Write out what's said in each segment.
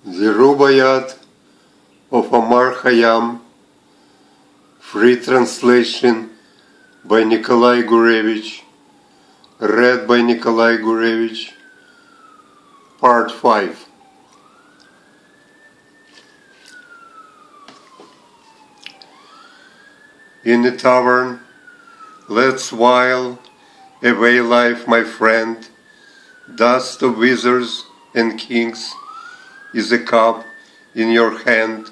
The Rubaiyat of Omar Khayyam, free translation by Nickolay Gurevich, read by Nickolay Gurevich, part 5. In a tavern, let's while away life, my friend. Dust of wizards and kings is a cup in your hand.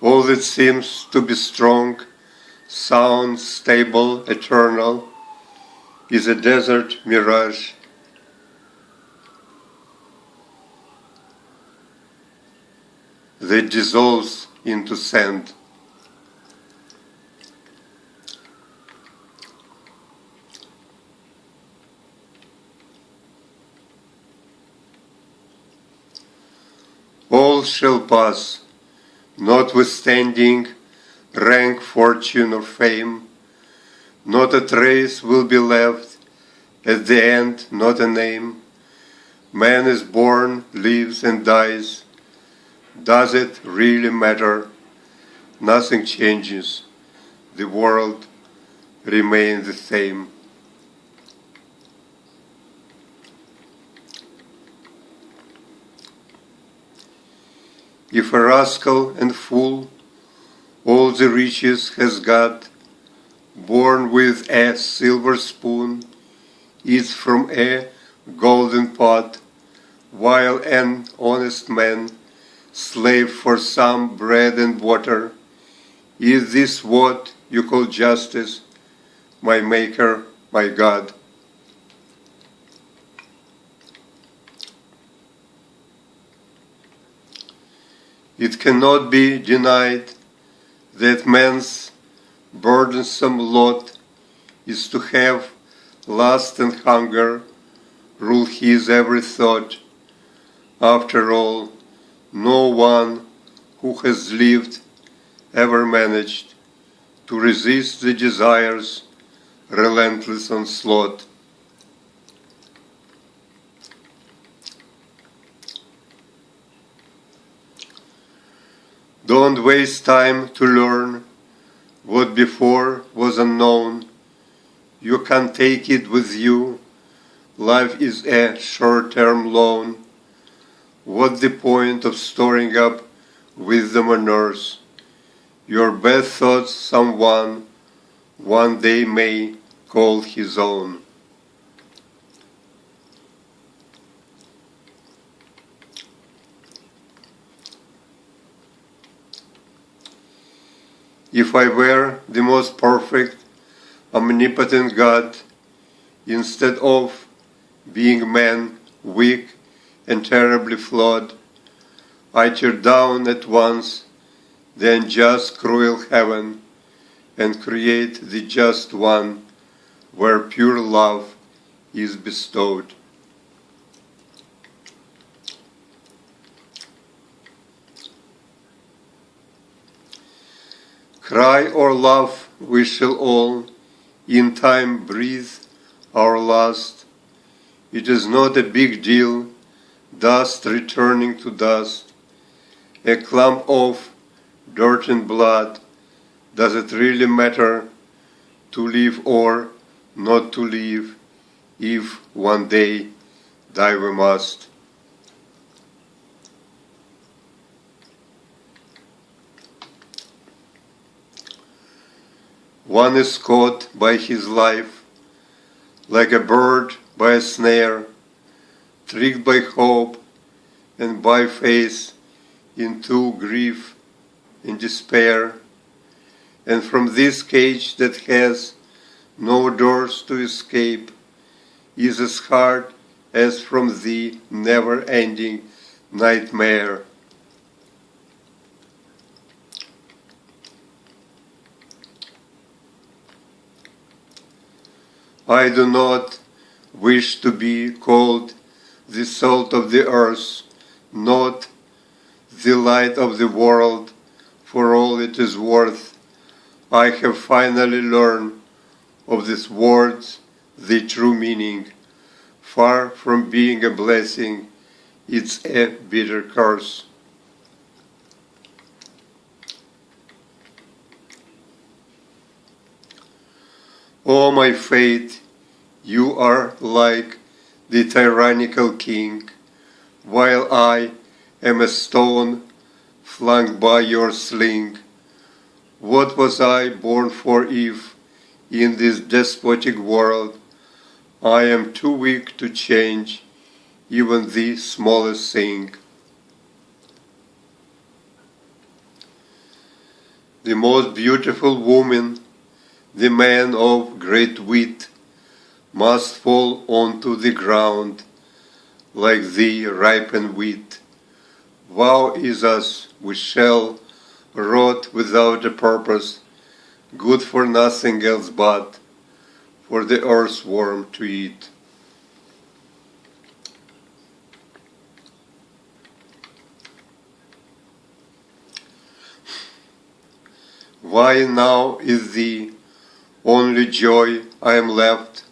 All that seems to be strong, sound, stable, eternal, is a desert mirage. That dissolves into sand. All shall pass, notwithstanding rank, fortune, or fame. Not a trace will be left at the end, not a name. Man is born, lives, and dies. Does it really matter? Nothing changes. The world remains the same. If a rascal and fool all the riches has got, born with a silver spoon, eats from a golden pot, while an honest man slave for some bread and water, is this what you call justice, my Maker, my God? It cannot be denied that man's burdensome lot is to have lust and hunger rule his every thought. After all, no one who has lived ever managed to resist the desire's relentless onslaught. Don't waste time to learn what before was unknown. You can't take it with you. Life is a short-term loan. What's the point of storing up wisdom on earth? Your best thoughts someone one day may call his own. If I were the most perfect, omnipotent God, instead of being man, weak and terribly flawed, I tear down at once the unjust, cruel heaven and create the just one where pure love is bestowed. Cry or laugh, we shall all in time breathe our last. It is not a big deal, dust returning to dust, a clump of dirt and blood. Does it really matter to live or not to live, if one day die we must? One is caught by his life, like a bird by a snare, tricked by hope and by faith into grief and despair. And from this cage that has no doors to escape is as hard as from the never-ending nightmare. I do not wish to be called the salt of the earth, not the light of the world, for all it is worth. I have finally learned of these words the true meaning. Far from being a blessing, it's a bitter curse. O my fate, you are like the tyrannical king, while I am a stone flung by your sling. What was I born for if, in this despotic world, I am too weak to change even the smallest thing? The most beautiful woman, the man of great wit, must fall onto the ground like the ripened wheat. Woe is us, we shall rot without a purpose, good for nothing else but for the earthworm to eat. Why now is the only joy I am left?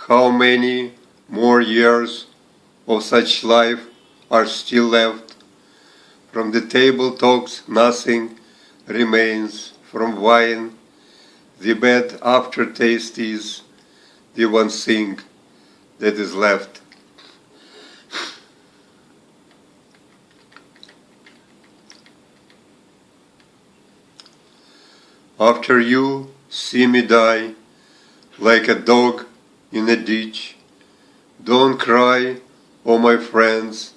How many more years of such life are still left? From the table talks nothing remains, from wine the bad aftertaste is the one thing that is left. After you see me die, like a dog in a ditch, don't cry, oh my friends,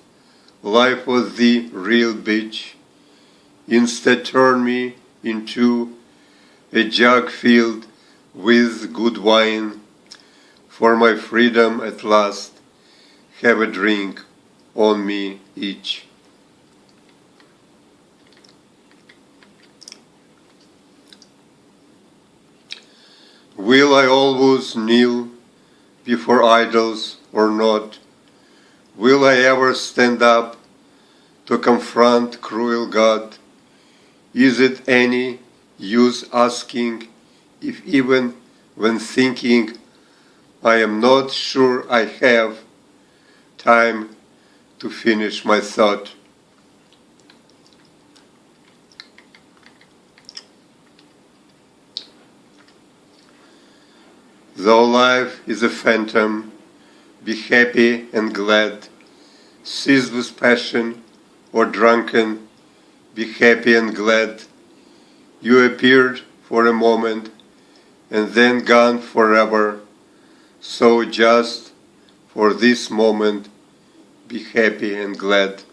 life was the real bitch. Instead turn me into a jug filled with good wine, for my freedom at last have a drink on me each. Will I always kneel before idols or not? Will I ever stand up to confront cruel God? Is it any use asking if even when thinking I am not sure I have time to finish my thought? Though life is a phantom, be happy and glad. Seized with passion or drunken, be happy and glad. You appeared for a moment and then gone forever. So just for this moment, be happy and glad.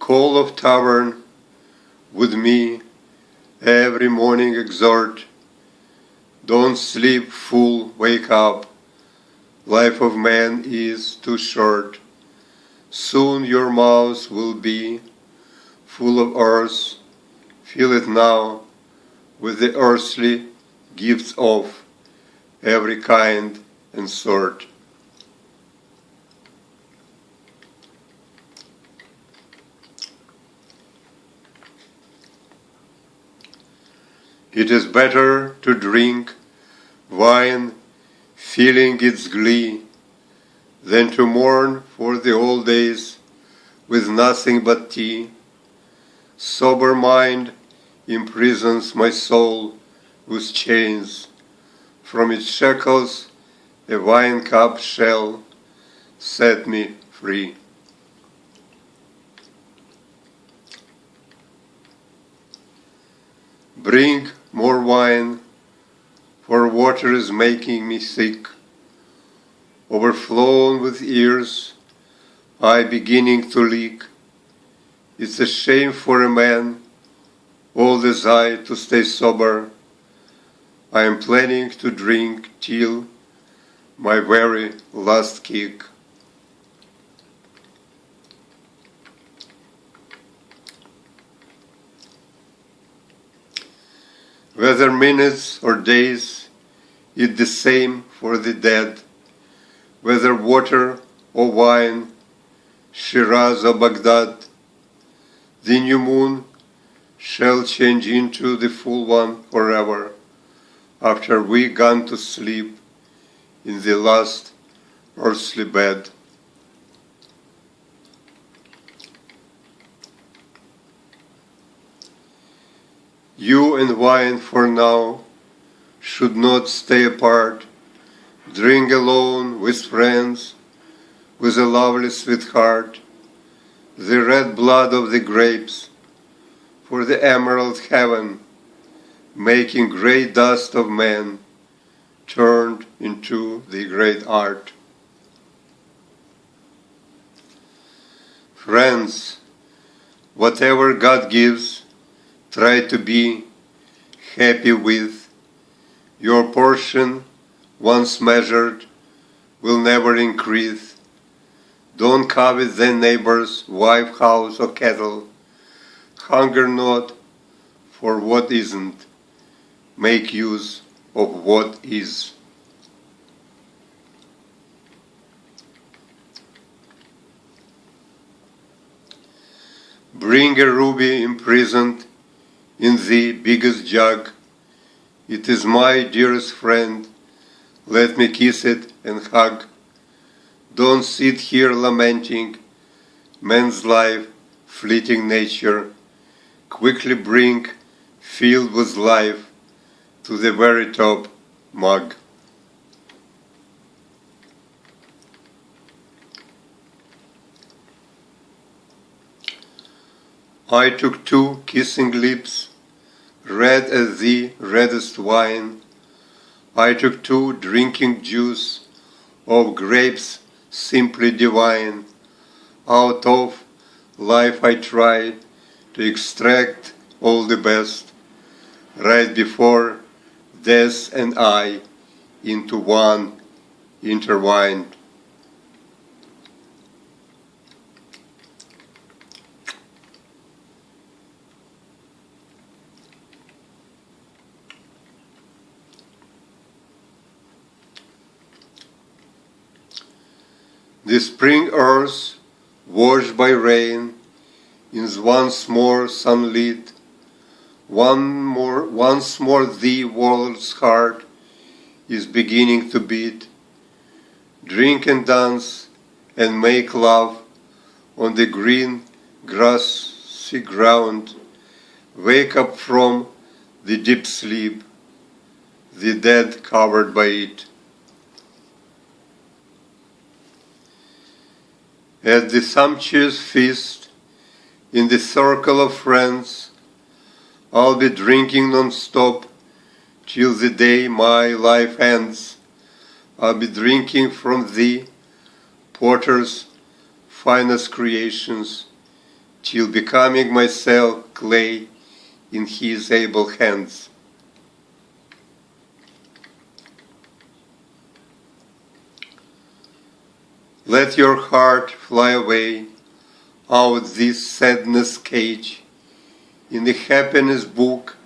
Call of tavern, with me every morning exhort. Don't sleep, fool, wake up. Life of man is too short. Soon your mouth will be full of earth. Fill it now with the earthly gifts of every kind and sort. It is better to drink wine, feeling its glee, than to mourn for the old days with nothing but tea. Sober mind imprisons my soul with chains. From its shackles a wine cup shall set me free. Bring more wine, for water is making me sick. Overflown with ears, I beginning to leak. It's a shame for a man, old as I, to stay sober. I am planning to drink till my very last kick. Whether minutes or days, it's the same for the dead. Whether water or wine, Shiraz or Baghdad, the new moon shall change into the full one forever, after we gone to sleep in the last earthly bed. You and wine for now should not stay apart. Drink alone with friends, with a lovely sweetheart, the red blood of the grapes, for the emerald heaven, making great dust of men, turned into the great art. Friends, whatever God gives, try to be happy with. Your portion, once measured, will never increase. Don't covet thy neighbor's wife, house, or cattle. Hunger not for what isn't. Make use of what is. Bring a ruby imprisoned in the biggest jug. It is my dearest friend. Let me kiss it and hug. Don't sit here lamenting man's life, fleeting nature. Quickly bring, filled with life, to the very top mug. I took 2 kissing lips, red as the reddest wine. I took 2 drinking juice of grapes simply divine. Out of life I tried to extract all the best, right before death and I into one intertwined. The spring earth, washed by rain, is once more sunlit. Once more the world's heart is beginning to beat. Drink and dance and make love on the green grassy ground. Wake up from the deep sleep, the dead covered by it. At the sumptuous feast, in the circle of friends, I'll be drinking non-stop till the day my life ends. I'll be drinking from the potter's finest creations, till becoming myself clay in his able hands. Let your heart fly away out this sadness cage. In the happiness book,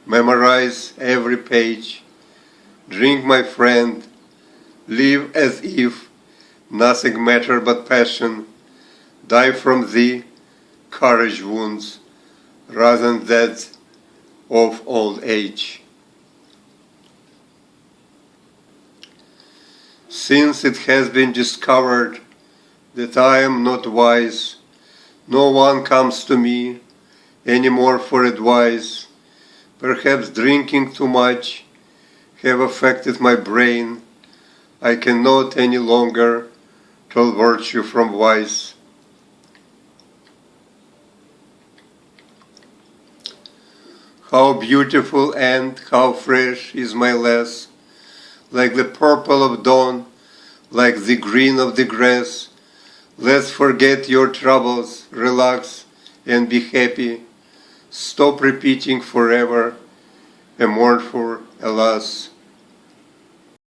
memorize every page. Drink, my friend, live as if nothing mattered but passion. Die from the courage wounds rather than that of old age. Since it has been discovered that I am not wise, no one comes to me any more for advice. Perhaps drinking too much have affected my brain. I cannot any longer tell virtue from vice. How beautiful and how fresh is my lass, like the purple of dawn, like the green of the grass. Let's forget your troubles, relax and be happy. Stop repeating forever a mournful alas.